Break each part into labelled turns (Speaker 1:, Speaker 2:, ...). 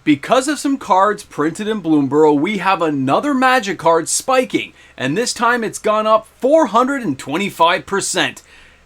Speaker 1: Because of some cards printed in Bloomburrow, we have another Magic card spiking, and this time it's gone up 425%.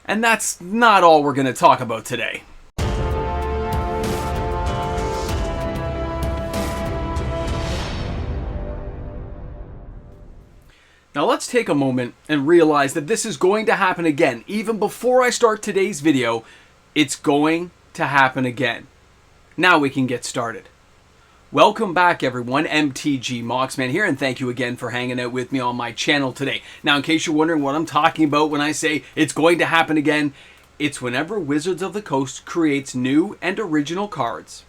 Speaker 1: And that's not all we're going to talk about today. Now let's take a moment and realize that this is going to happen again. Even before I start today's video, it's going to happen again. Now we can get started. Welcome back everyone, MTG Moxman here, and thank you again for hanging out with me on my channel today. Now in case you're wondering what I'm talking about when I say it's going to happen again, it's whenever Wizards of the Coast creates new and original cards,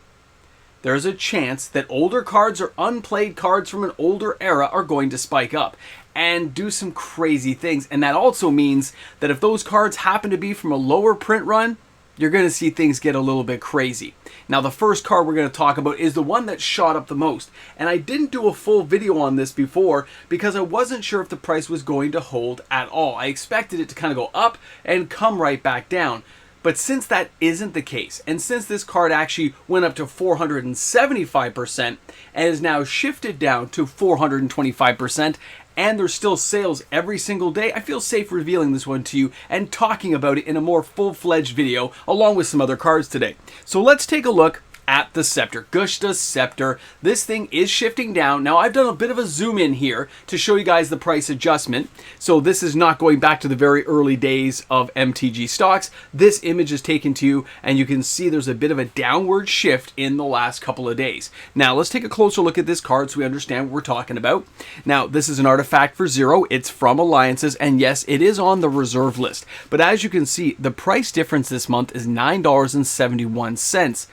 Speaker 1: there's a chance that older cards or unplayed cards from an older era are going to spike up and do some crazy things. And that also means that if those cards happen to be from a lower print run, you're going to see things get a little bit crazy. Now the first card we're going to talk about is the one that shot up the most. And I didn't do a full video on this before because I wasn't sure if the price was going to hold at all. I expected it to kind of go up and come right back down. But since that isn't the case, and since this card actually went up to 475% and is now shifted down to 425%, and there's still sales every single day, I feel safe revealing this one to you and talking about it in a more full-fledged video along with some other cards today. So let's take a look at the Scepter, Gustha's Scepter. This thing is shifting down. Now I've done a bit of a zoom in here to show you guys the price adjustment. So this is not going back to the very early days of MTG stocks. This image is taken to you and you can see there's a bit of a downward shift in the last couple of days. Now let's take a closer look at this card so we understand what we're talking about. Now this is an artifact for 0. It's from Alliances, and yes, it is on the reserve list. But as you can see, the price difference this month is $9.71.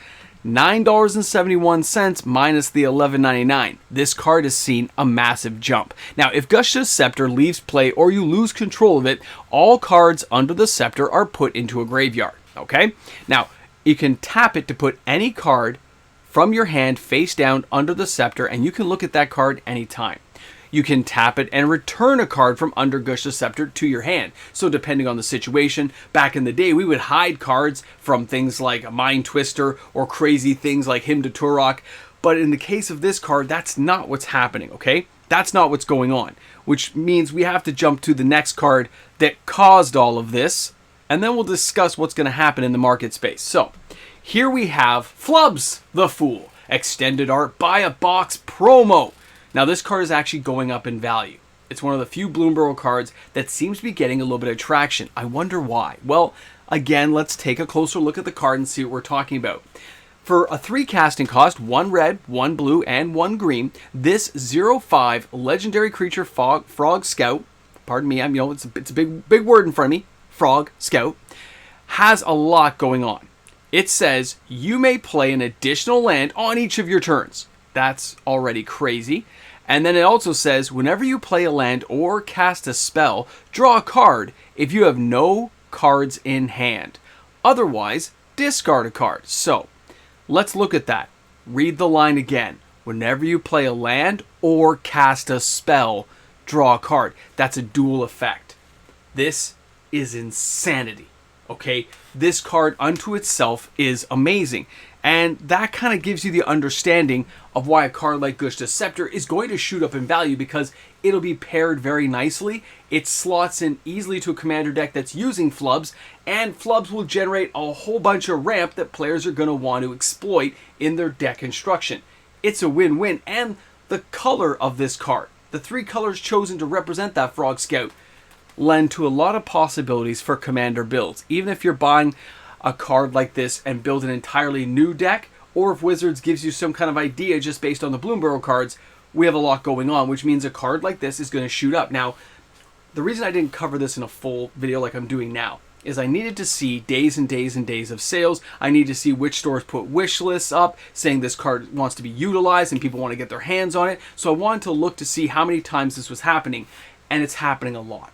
Speaker 1: $9.71 minus the $11.99. This card has seen a massive jump. Now, if Gustha's Scepter leaves play or you lose control of it, all cards under the Scepter are put into a graveyard, okay? Now, you can tap it to put any card from your hand face down under the Scepter, and you can look at that card anytime. You can tap it and return a card from under Gustha's Scepter to your hand. So depending on the situation, back in the day, we would hide cards from things like a Mind Twister or crazy things like Hymn to Turok. But in the case of this card, that's not what's happening, okay? That's not what's going on, which means we have to jump to the next card that caused all of this, and then we'll discuss what's going to happen in the market space. So here we have Flubs the Fool, Extended Art Buy a Box promo. Now this card is actually going up in value. It's one of the few Bloomburrow cards that seems to be getting a little bit of traction. I wonder why. Well, again, let's take a closer look at the card and see what we're talking about. For a 3 casting cost, 1 red, 1 blue, and 1 green, this 0/5 legendary creature Frog Scout, pardon me, it's a big word in front of me, Frog Scout, has a lot going on. It says you may play an additional land on each of your turns. That's already crazy. And then it also says, whenever you play a land or cast a spell, draw a card if you have no cards in hand. Otherwise, discard a card. So, let's look at that. Read the line again. Whenever you play a land or cast a spell, draw a card. That's a dual effect. This is insanity. Okay? This card unto itself is amazing. And that kind of gives you the understanding of why a card like Gustha's Scepter is going to shoot up in value, because it'll be paired very nicely. It slots in easily to a commander deck that's using Flubs, and Flubs will generate a whole bunch of ramp that players are going to want to exploit in their deck construction. It's a win-win, and the color of this card, the 3 colors chosen to represent that Frog Scout, lend to a lot of possibilities for commander builds. Even if you're buying a card like this and build an entirely new deck, or if Wizards gives you some kind of idea just based on the Bloomburrow cards, we have a lot going on, which means a card like this is going to shoot up. Now, the reason I didn't cover this in a full video like I'm doing now is I needed to see days and days and days of sales. I need to see which stores put wish lists up saying this card wants to be utilized and people want to get their hands on it. So I wanted to look to see how many times this was happening, and it's happening a lot.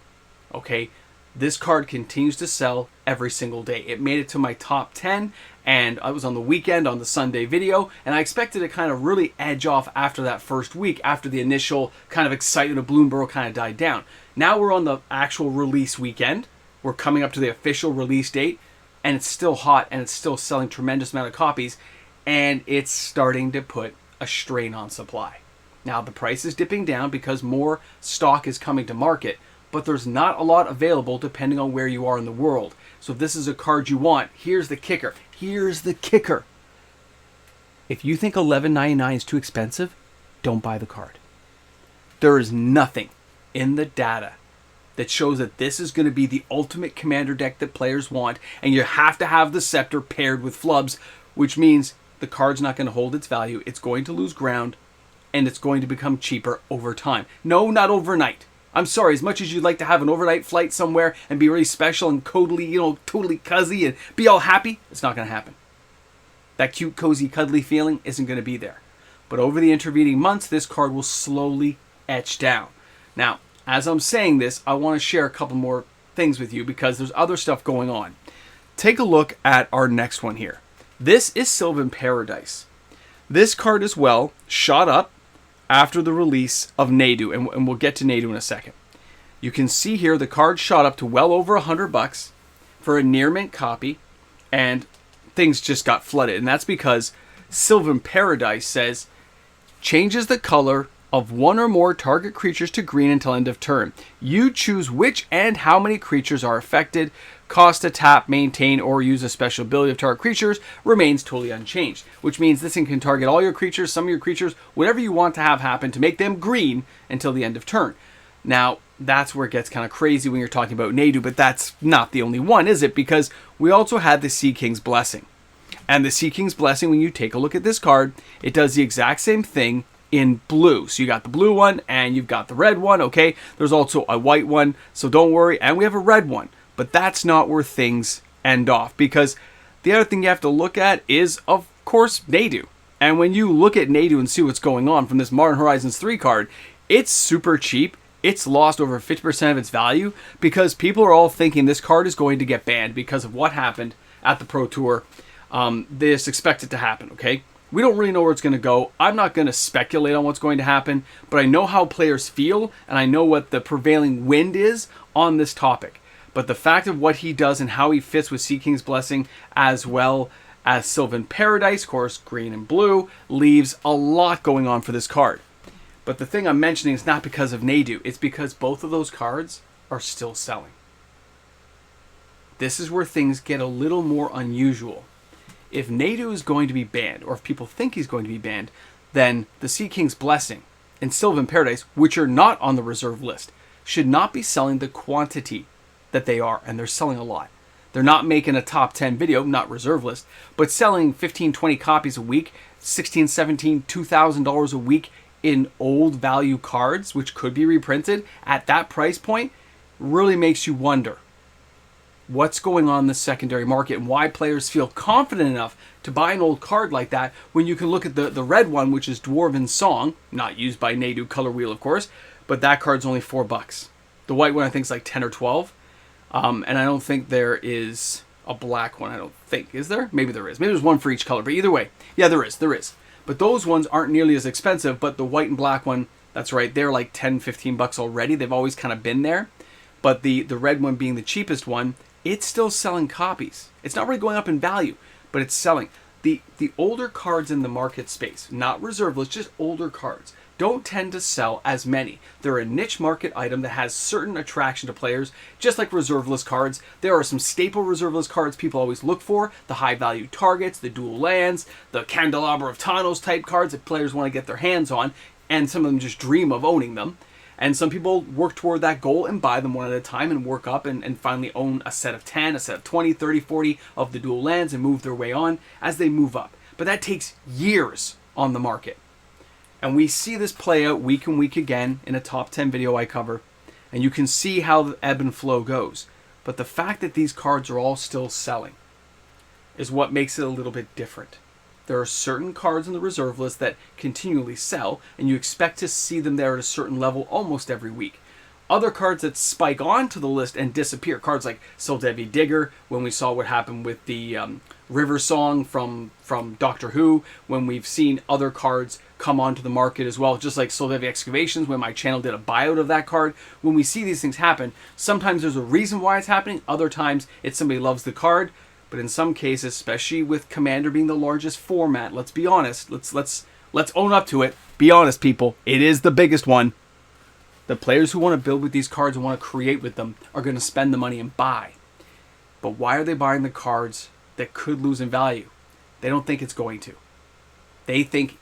Speaker 1: Okay? This card continues to sell every single day. It made it to my top 10, and I was on the weekend on the Sunday video, and I expected to kind of really edge off after that first week, after the initial kind of excitement of Bloomburrow kind of died down. Now we're on the actual release weekend. We're coming up to the official release date, and it's still hot, and it's still selling tremendous amount of copies, and it's starting to put a strain on supply. Now, the price is dipping down because more stock is coming to market, but there's not a lot available depending on where you are in the world. So if this is a card you want, here's the kicker. Here's the kicker. If you think $11.99 is too expensive, don't buy the card. There is nothing in the data that shows that this is going to be the ultimate commander deck that players want, and you have to have the Scepter paired with Flubs, which means the card's not going to hold its value. It's going to lose ground, and it's going to become cheaper over time. No, not overnight. I'm sorry, as much as you'd like to have an overnight flight somewhere and be really special and totally cozy and be all happy, it's not going to happen. That cute, cozy, cuddly feeling isn't going to be there. But over the intervening months, this card will slowly etch down. Now, as I'm saying this, I want to share a couple more things with you because there's other stuff going on. Take a look at our next one here. This is Sylvan Paradise. This card as well shot up after the release of Nadu, and we'll get to Nadu in a second. You can see here the card shot up to well over $100 for a near mint copy, and things just got flooded. And that's because Sylvan Paradise says, changes the color of one or more target creatures to green until end of turn. You choose which and how many creatures are affected. Cost to tap, maintain, or use a special ability of target creatures remains totally unchanged. Which means this thing can target all your creatures, some of your creatures, whatever you want to have happen to make them green until the end of turn. Now, that's where it gets kind of crazy when you're talking about Nadu, but that's not the only one, is it? Because we also had the Sea King's Blessing. And the Sea King's Blessing, when you take a look at this card, it does the exact same thing in blue. So you got the blue one and you've got the red one, okay? There's also a white one, so don't worry. And we have a red one. But that's not where things end off, because the other thing you have to look at is, of course, Nadu. And when you look at Nadu and see what's going on from this Modern Horizons 3 card, it's super cheap. It's lost over 50% of its value because people are all thinking this card is going to get banned because of what happened at the Pro Tour. They just expect it to happen, okay? We don't really know where it's going to go. I'm not going to speculate on what's going to happen, but I know how players feel, and I know what the prevailing wind is on this topic. But the fact of what he does and how he fits with Sea King's Blessing, as well as Sylvan Paradise, of course, green and blue, leaves a lot going on for this card. But the thing I'm mentioning is not because of Nadu. It's because both of those cards are still selling. This is where things get a little more unusual. If Nadu is going to be banned, or if people think he's going to be banned, then the Sea King's Blessing and Sylvan Paradise, which are not on the reserve list, should not be selling the quantity that they are, and they're selling a lot. They're not making a top 10 video, not reserve list, but selling 15, 20 copies a week, $16, $17, $2,000 a week in old value cards, which could be reprinted at that price point, really makes you wonder what's going on in the secondary market and why players feel confident enough to buy an old card like that when you can look at the red one, which is Dwarven Song, not used by Nadu Color Wheel, of course, but that card's only $4. The white one I think is like 10 or 12. And I don't think there is a black one, I don't think. Is there? Maybe there is. Maybe there's one for each color. But either way, yeah, there is. But those ones aren't nearly as expensive. But the white and black one, that's right, they're like 10, 15 bucks already. They've always kind of been there. But the red one being the cheapest one, it's still selling copies. It's not really going up in value, but it's selling. The older cards in the market space, not reserve list, just older cards, don't tend to sell as many. They're a niche market item that has certain attraction to players, just like reserve list cards. There are some staple reserve list cards people always look for, the high value targets, the dual lands, the Candelabra of Thanos type cards that players want to get their hands on, and some of them just dream of owning them. And some people work toward that goal and buy them one at a time and work up and finally own a set of 10, a set of 20, 30, 40 of the dual lands and move their way on as they move up. But that takes years on the market. And we see this play out week and week again in a top 10 video I cover. And you can see how the ebb and flow goes. But the fact that these cards are all still selling is what makes it a little bit different. There are certain cards in the reserve list that continually sell, and you expect to see them there at a certain level almost every week. Other cards that spike onto the list and disappear, cards like Soldevi Digger, when we saw what happened with the River Song from Doctor Who, when we've seen other cards come onto the market as well, just like Soldevi Excavations, when my channel did a buyout of that card. When we see these things happen, sometimes there's a reason why it's happening, other times it's somebody loves the card. But in some cases, especially with Commander being the largest format, let's be honest, let's let's own up to it. Be honest, people. It is the biggest one. The players who want to build with these cards and want to create with them are going to spend the money and buy. But why are they buying the cards that could lose in value? They don't think it's going to. They think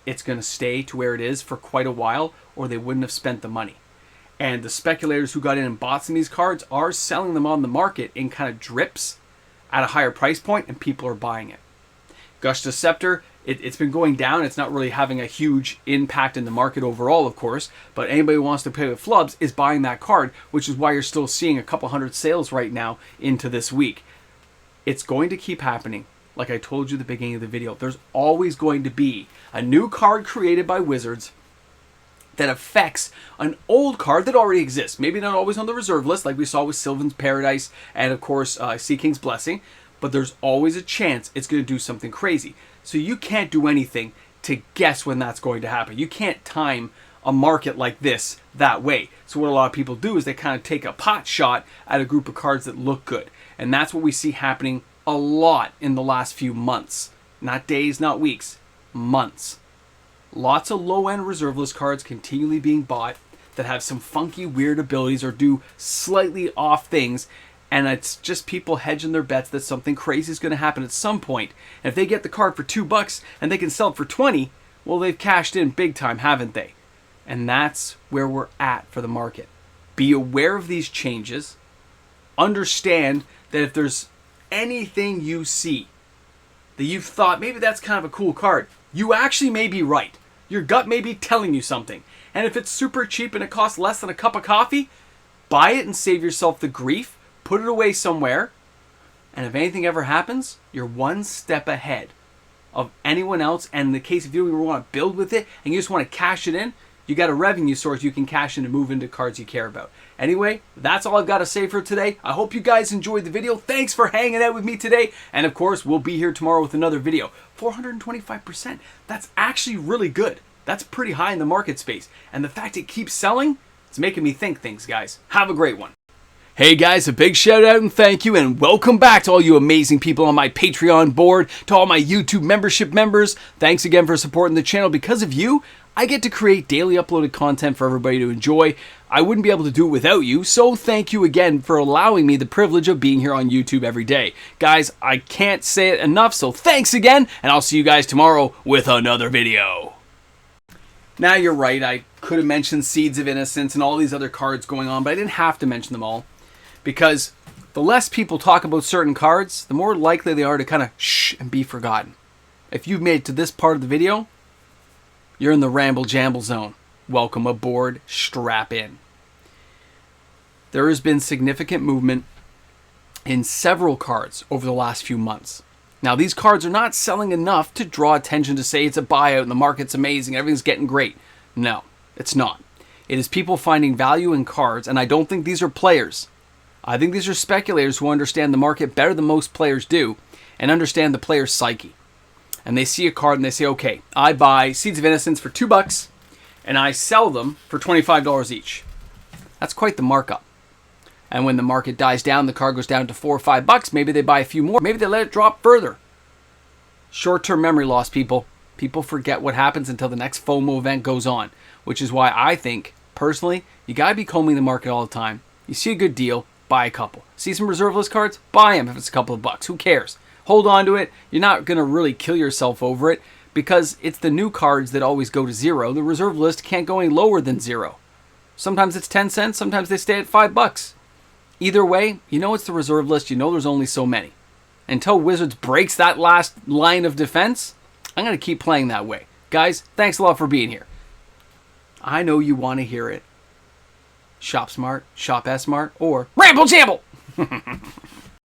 Speaker 1: it's going to stay to where it is for quite a while, or they wouldn't have spent the money. And the speculators who got in and bought some of these cards are selling them on the market in kind of drips at a higher price point, and people are buying it. Gustha Scepter, it's been going down. It's not really having a huge impact in the market overall, of course, but anybody who wants to play with Flubs is buying that card, which is why you're still seeing a couple hundred sales right now into this week. It's going to keep happening. Like I told you at the beginning of the video, there's always going to be a new card created by Wizards that affects an old card that already exists. Maybe not always on the reserve list, like we saw with Sylvan's Paradise and, of course, Sea King's Blessing, but there's always a chance it's going to do something crazy. So you can't do anything to guess when that's going to happen. You can't time a market like this that way. So what a lot of people do is they kind of take a pot shot at a group of cards that look good. And that's what we see happening a lot in the last few months. Not days, not weeks, months. Lots of low-end reserve list cards continually being bought that have some funky, weird abilities or do slightly off things, and it's just people hedging their bets that something crazy is going to happen at some point. And if they get the card for $2 and they can sell it for 20, well, they've cashed in big time, haven't they? And that's where we're at for the market. Be aware of these changes. Understand that if there's anything you see that you've thought, maybe that's kind of a cool card, you actually may be right. Your gut may be telling you something. And if it's super cheap and it costs less than a cup of coffee, buy it and save yourself the grief, put it away somewhere, and if anything ever happens, you're one step ahead of anyone else. And in the case if you don't even want to build with it and you just want to cash it in, you got a revenue source you can cash in and move into cards you care about. Anyway, that's all I've got to say for today. I hope you guys enjoyed the video. Thanks for hanging out with me today. And of course, we'll be here tomorrow with another video. 425%. That's actually really good. That's pretty high in the market space. And the fact it keeps selling, it's making me think things, guys. Have a great one. Hey guys, a big shout out and thank you, and welcome back to all you amazing people on my Patreon board, to all my YouTube membership members. Thanks again for supporting the channel. Because of you, I get to create daily uploaded content for everybody to enjoy. I wouldn't be able to do it without you, so thank you again for allowing me the privilege of being here on YouTube every day. Guys, I can't say it enough, so thanks again, and I'll see you guys tomorrow with another video. Now you're right, I could have mentioned Seeds of Innocence and all these other cards going on, but I didn't have to mention them all. Because the less people talk about certain cards, the more likely they are to kind of shh and be forgotten. If you've made it to this part of the video, you're in the ramble jamble zone. Welcome aboard, strap in. There has been significant movement in several cards over the last few months. Now these cards are not selling enough to draw attention to say it's a buyout and the market's amazing, everything's getting great. No, it's not. It is people finding value in cards, and I don't think these are players. I think these are speculators who understand the market better than most players do and understand the player's psyche. And they see a card and they say, okay, I buy Seeds of Innocence for $2 and I sell them for $25 each. That's quite the markup. And when the market dies down, the card goes down to $4 or $5, maybe they buy a few more, maybe they let it drop further. Short-term memory loss, people. People forget what happens until the next FOMO event goes on, which is why I think, personally, you gotta be combing the market all the time. You see a good deal, buy a couple. See some reserve list cards? Buy them if it's a couple of bucks. Who cares? Hold on to it. You're not going to really kill yourself over it because it's the new cards that always go to zero. The reserve list can't go any lower than zero. Sometimes it's 10 cents. Sometimes they stay at $5. Either way, you know it's the reserve list. You know there's only so many. Until Wizards breaks that last line of defense, I'm going to keep playing that way. Guys, thanks a lot for being here. I know you want to hear it. Shop smart, shop S smart, or ramble jamble.